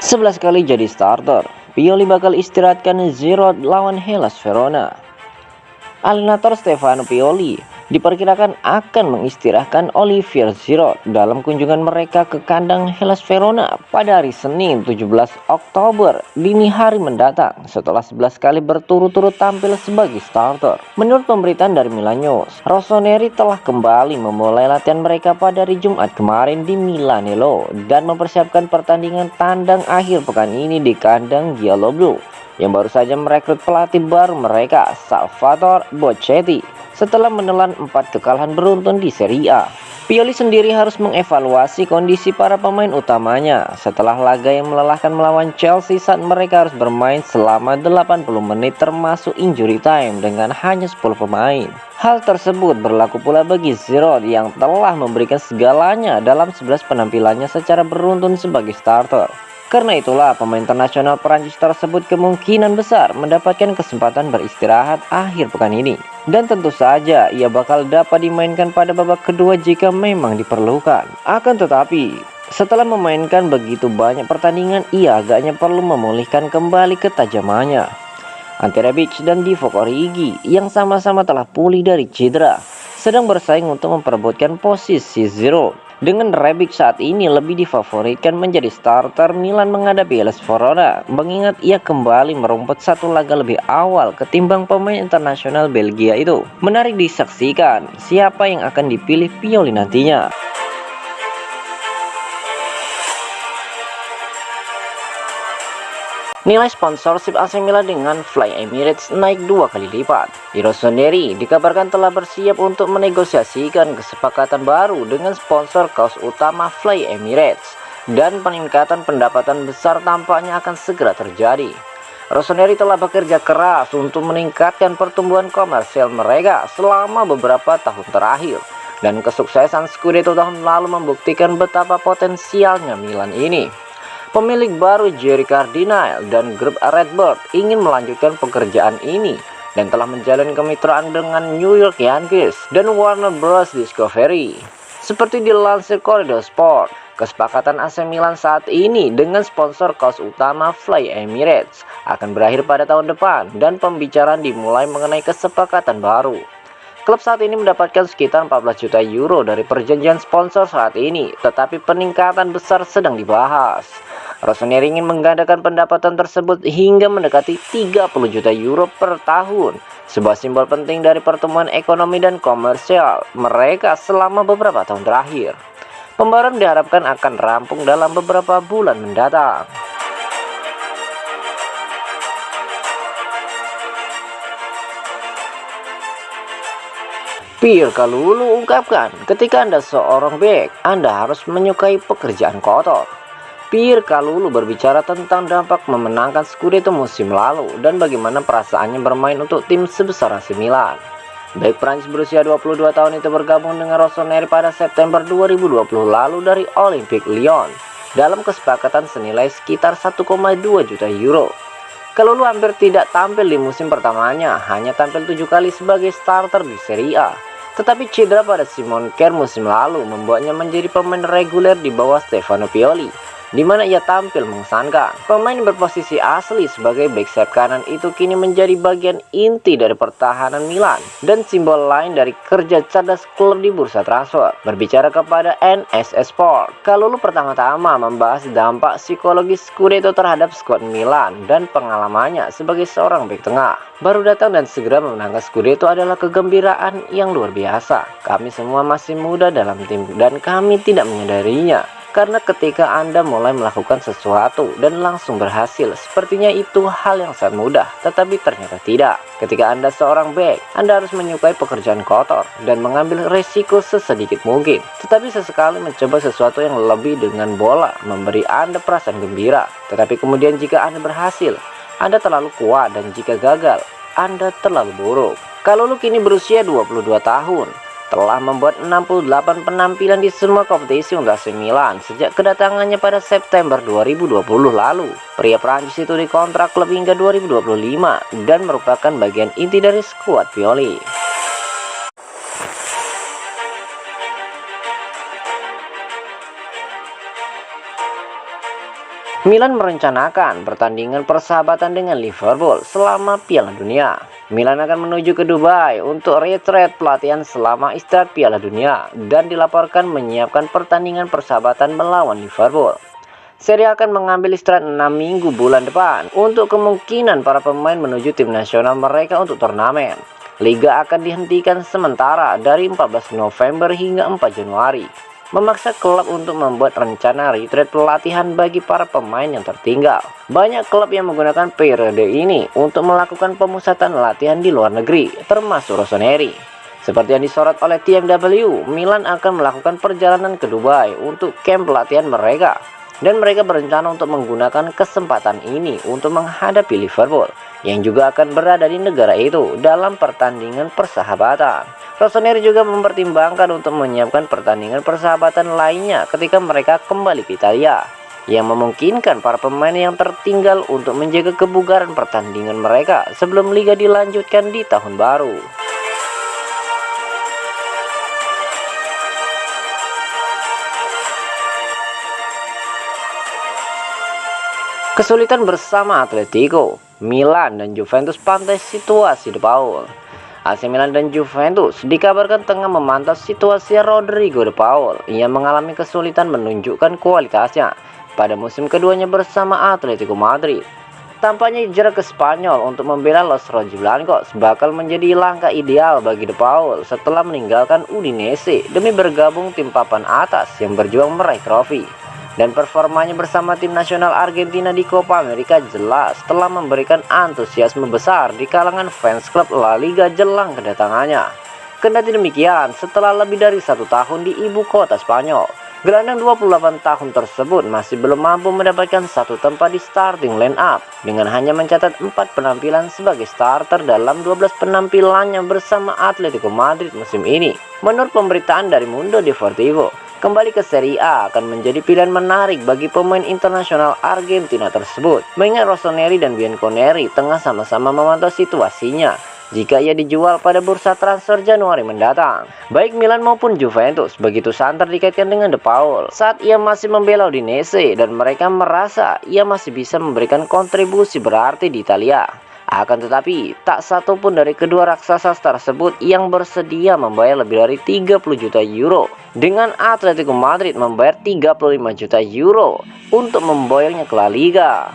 11 kali jadi starter, Pioli bakal istirahatkan Giroud lawan Hellas Verona. Allenatore Stefano Pioli diperkirakan akan mengistirahatkan Olivier Giroud dalam kunjungan mereka ke kandang Hellas Verona pada hari Senin 17 Oktober dini hari mendatang setelah 11 kali berturut-turut tampil sebagai starter. Menurut pemberitaan dari Milan News, Rossoneri telah kembali memulai latihan mereka pada hari Jumat kemarin di Milanello dan mempersiapkan pertandingan tandang akhir pekan ini di kandang Gialloblu yang baru saja merekrut pelatih baru mereka, Salvatore Bocchetti, setelah menelan 4 kekalahan beruntun di Serie A. Pioli sendiri harus mengevaluasi kondisi para pemain utamanya setelah laga yang melelahkan melawan Chelsea saat mereka harus bermain selama 80 menit termasuk injury time dengan hanya 10 pemain. Hal tersebut berlaku pula bagi Giroud yang telah memberikan segalanya dalam 11 penampilannya secara beruntun sebagai starter. Karena itulah pemain internasional Prancis tersebut kemungkinan besar mendapatkan kesempatan beristirahat akhir pekan ini. Dan tentu saja ia bakal dapat dimainkan pada babak kedua jika memang diperlukan. Akan tetapi, setelah memainkan begitu banyak pertandingan, ia agaknya perlu memulihkan kembali ketajamannya. Ante Rebic dan Divock Origi yang sama-sama telah pulih dari cedera sedang bersaing untuk memperebutkan posisi Giroud. Dengan Rebic saat ini lebih difavoritkan menjadi starter Milan menghadapi Hellas Verona, mengingat ia kembali merumput satu laga lebih awal ketimbang pemain internasional Belgia itu. Menarik disaksikan siapa yang akan dipilih Pioli nantinya. Nilai sponsorship AC Milan dengan Fly Emirates naik 2 kali lipat. Rossoneri dikabarkan telah bersiap untuk menegosiasikan kesepakatan baru dengan sponsor kaos utama Fly Emirates, dan peningkatan pendapatan besar tampaknya akan segera terjadi. Rossoneri telah bekerja keras untuk meningkatkan pertumbuhan komersial mereka selama beberapa tahun terakhir, dan kesuksesan Scudetto tahun lalu membuktikan betapa potensialnya Milan ini. Pemilik baru Jerry Cardinale dan grup Redbird ingin melanjutkan pekerjaan ini dan telah menjalin kemitraan dengan New York Yankees dan Warner Bros. Discovery. Seperti dilansir Corriere Sport, kesepakatan AC Milan saat ini dengan sponsor kaos utama Fly Emirates akan berakhir pada tahun depan dan pembicaraan dimulai mengenai kesepakatan baru. Klub saat ini mendapatkan sekitar 14 juta euro dari perjanjian sponsor saat ini, tetapi peningkatan besar sedang dibahas. Rossoneri ingin menggandakan pendapatan tersebut hingga mendekati 30 juta euro per tahun, sebuah simbol penting dari pertumbuhan ekonomi dan komersial mereka selama beberapa tahun terakhir. Pembaruan diharapkan akan rampung dalam beberapa bulan mendatang. Pierre Kalulu ungkapkan, ketika Anda seorang bek, Anda harus menyukai pekerjaan kotor. Pierre Kalulu berbicara tentang dampak memenangkan Scudetto musim lalu dan bagaimana perasaannya bermain untuk tim sebesar AC Milan. Bek Prancis berusia 22 tahun itu bergabung dengan Rossoneri pada September 2020 lalu dari Olympique Lyon dalam kesepakatan senilai sekitar 1,2 juta euro. Kalulu hampir tidak tampil di musim pertamanya, hanya tampil 7 kali sebagai starter di Serie A. Tetapi cedera pada Simon Kjær musim lalu membuatnya menjadi pemain reguler di bawah Stefano Pioli, di mana ia tampil mengesankan. Pemain berposisi asli sebagai back sayap kanan itu kini menjadi bagian inti dari pertahanan Milan dan simbol lain dari kerja cerdas klub di bursa transfer. Berbicara kepada NSS Sport, Kalulu pertama-tama membahas dampak psikologis Scudetto terhadap skuad Milan dan pengalamannya sebagai seorang back tengah. Baru datang dan segera memenangkan Scudetto adalah kegembiraan yang luar biasa. Kami semua masih muda dalam tim dan kami tidak menyadarinya. Karena ketika Anda mulai melakukan sesuatu dan langsung berhasil, sepertinya itu hal yang sangat mudah, tetapi ternyata tidak. Ketika Anda seorang back, Anda harus menyukai pekerjaan kotor dan mengambil resiko sesedikit mungkin. Tetapi sesekali mencoba sesuatu yang lebih dengan bola memberi Anda perasaan gembira. Tetapi kemudian jika Anda berhasil, Anda terlalu kuat, dan jika gagal, Anda terlalu buruk. Kalulu kini berusia 22 tahun, telah membuat 68 penampilan di semua kompetisi untuk AC Milan sejak kedatangannya pada September 2020 lalu. Pria Prancis itu dikontrak klub hingga 2025 dan merupakan bagian inti dari skuad Pioli. Milan merencanakan pertandingan persahabatan dengan Liverpool selama Piala Dunia. Milan akan menuju ke Dubai untuk retreat pelatihan selama istirahat Piala Dunia dan dilaporkan menyiapkan pertandingan persahabatan melawan Liverpool. Serie A akan mengambil istirahat 6 minggu bulan depan untuk kemungkinan para pemain menuju tim nasional mereka untuk turnamen. Liga akan dihentikan sementara dari 14 November hingga 4 Januari. Memaksa klub untuk membuat rencana retreat pelatihan bagi para pemain yang tertinggal. Banyak klub yang menggunakan periode ini untuk melakukan pemusatan latihan di luar negeri, termasuk Rossoneri. Seperti yang disorot oleh TMW, Milan akan melakukan perjalanan ke Dubai untuk camp pelatihan mereka. Dan mereka berencana untuk menggunakan kesempatan ini untuk menghadapi Liverpool, yang juga akan berada di negara itu dalam pertandingan persahabatan. Rossoneri juga mempertimbangkan untuk menyiapkan pertandingan persahabatan lainnya ketika mereka kembali ke Italia, yang memungkinkan para pemain yang tertinggal untuk menjaga kebugaran pertandingan mereka sebelum liga dilanjutkan di tahun baru. Kesulitan bersama Atletico, Milan dan Juventus pantai situasi De Paul. AC Milan dan Juventus dikabarkan tengah memantau situasi Rodrigo De Paul yang mengalami kesulitan menunjukkan kualitasnya pada musim keduanya bersama Atletico Madrid. Tampaknya hijrah ke Spanyol untuk membela Los Rojiblancos bakal menjadi langkah ideal bagi De Paul setelah meninggalkan Udinese demi bergabung tim papan atas yang berjuang meraih trofi. Dan performanya bersama tim nasional Argentina di Copa America jelas telah memberikan antusiasme besar di kalangan fans klub La Liga jelang kedatangannya. Kendati demikian, setelah lebih dari 1 tahun di ibu kota Spanyol, gelandang 28 tahun tersebut masih belum mampu mendapatkan satu tempat di starting line up dengan hanya mencatat 4 penampilan sebagai starter dalam 12 penampilannya bersama Atletico Madrid musim ini. Menurut pemberitaan dari Mundo Deportivo, kembali ke Serie A akan menjadi pilihan menarik bagi pemain internasional Argentina tersebut, mengingat Rossoneri dan Bianconeri tengah sama-sama memantau situasinya jika ia dijual pada bursa transfer Januari mendatang. Baik Milan maupun Juventus begitu santer dikaitkan dengan De Paul saat ia masih membela Udinese, dan mereka merasa ia masih bisa memberikan kontribusi berarti di Italia. Akan tetapi, tak satu pun dari kedua raksasa tersebut yang bersedia membayar lebih dari 30 juta euro, dengan Atletico Madrid membayar 35 juta euro untuk memboyongnya ke La Liga.